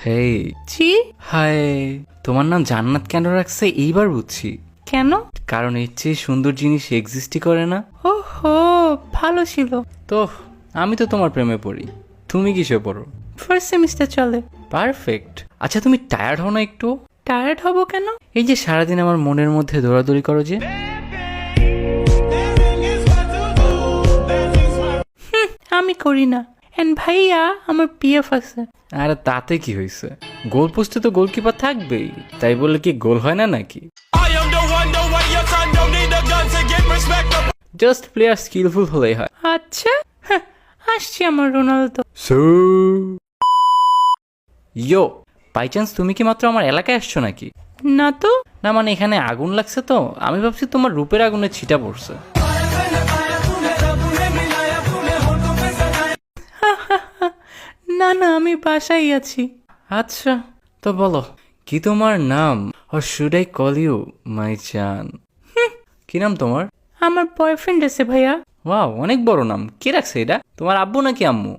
হেই। জি। High. তোমার নাম জান্নাত কেন রাখছে এইবার বুঝছি। কেন? কারণ এর চেয়ে সুন্দর জিনিস এক্সিস্টই করে না। ওহো, ভালো ছিল। তো আমি তো তোমার প্রেমে পড়ি, তুমি কিসে পড়ো? ফার্স্ট সেমিস্টার চলে। পারফেক্ট। আচ্ছা তুমি টায়ার্ড হও না একটু? টায়ার্ড হব কেন? এই যে সারাদিন আমার মনের মধ্যে দৌড়াদৌড়ি করো যে। আমি করি না। এন্ড ভাইয়া, আমার পিএফ আছে। আরে তাতে কি হয়েছে, গোল পোস্টে তো গোলকিপার থাকবেই, তাই বলে কি গোল হয় না নাকি? জাস্ট প্লেয়ার স্কিলফুল হলেই হয়। আচ্ছা, আসছি আমার রোনালদো। ইয়ো, বাই চান্স তুমি কি মাত্র আমার এলাকায় আসছো নাকি? না তো। না মানে এখানে আগুন লাগছে তো, আমি ভাবছি তোমার রূপের আগুনে ছিটা পড়ছে। না না, আমি বাসায় আছি। আচ্ছা তো বলো, কি তোমার নাম? Or should I call you my জান? কি নাম তোমার? আমার বয়ফ্রেন্ড আছে ভাইয়া। ওয়াও, অনেক বড় নাম। কে রাখছে এটা? তোমার আব্বু নাকি আম্মু?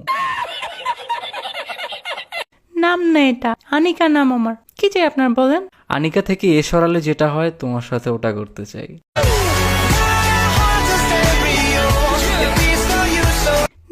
নাম না এটা, আনিকা নাম আমার। কি চাই আপনার বলেন? আনিকা থেকে এ সরালে যেটা হয়, তোমার সাথে ওটা করতে চাই।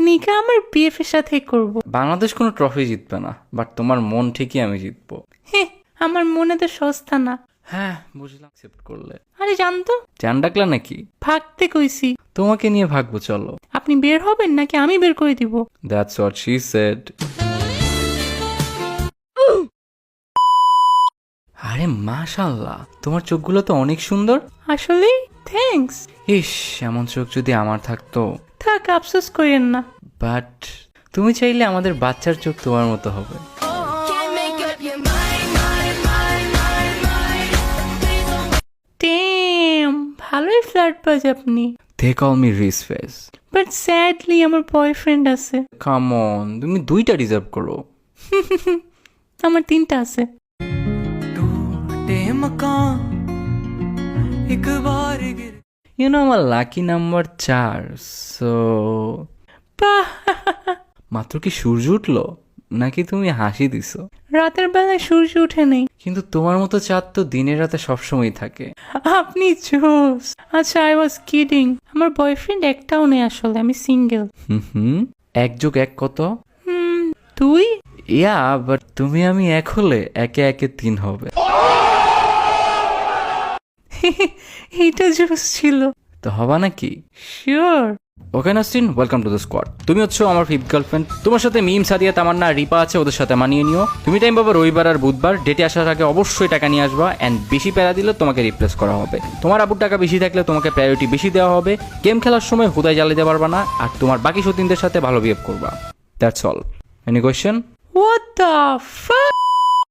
নিকা আমার বিএফ এর সাথেই করব। বাংলাদেশ কোনো ট্রফি জিতবে না, বাট তোমার মন ঠিকই আমি জিতবো। হ্যাঁ, আমার মনে তো সস্তা না। হ্যাঁ বুঝলাম, অ্যাকসেপ্ট করলে। আরে জানতো, জান ডাকলা নাকি? ভাগতে কইছি। তোমাকে নিয়ে ভাগবো, চলো। আপনি বের হবেন নাকি আমি বের করে দিব? That's what she said. আরে মাশাআল্লাহ, তোমার চোখগুলো তো অনেক সুন্দর। আসলে থ্যাঙ্কস। ইস, এমন চোখ যদি আমার থাকতো। থাক, আফসোস করেন না। বাট তুমি চাইলে আমাদের বাচ্চার চোখ তোমার মতো হবে। ড্যাম, ভালোই ফ্ল্যাট বাজ আপনি। They call me Reese face. But sadly আমার বয়ফ্রেন্ড আছে। কাম অন, তুমি দুইটা ডিজার্ভ করো। আমার তিনটা আছে। ইউ নো আমার লাকি নাম্বার 4, সো বাহ, মাত্র কি সূর্য উঠলো নাকি তুমি হাসি দিছো? রাতের বেলায় সূর্য উঠে নেই। কিন্তু তোমার মতো চাঁদ তো দিনের রাতে সবসময় থাকে। আপনি জোস। আচ্ছা, আই ওয়াজ কিডিং। আমার বয়ফ্রেন্ড একটাও নেই আসলে, আমি সিঙ্গেল। হুম, 1+1 কত? 2। ইয়া, বাট তুমি আমি এক হলে একে একে 3 হবে। এইটা জোস ছিল। তো হবা নাকি? Sure. Okay Nasrin, welcome to the squad. তুমি হচ্ছে আমার ফিফথ গার্লফ্রেন্ড। তোমার সাথে মিম, সাদিয়া, তামান্না, রিপা আছে, ওদের সাথে মানিয়ে নিও। তুমি টাইম পাবে রবিবার আর বুধবার। ডেটে আসার আগে অবশ্যই টাকা নিয়ে আসবা, অ্যান্ড বেশি প্যারা দিলে তোমাকে রিপ্লেস করা হবে। তোমার আবুর টাকা বেশি থাকলে তোমাকে প্রায়োরিটি বেশি দেওয়া হবে। গেম খেলার সময় হুদায় জ্বালিয়ে পারবা না, আর তোমার বাকি সতীনদের সাথে ভালো বিহেভ করবা। That's all. Any question? What the fuck?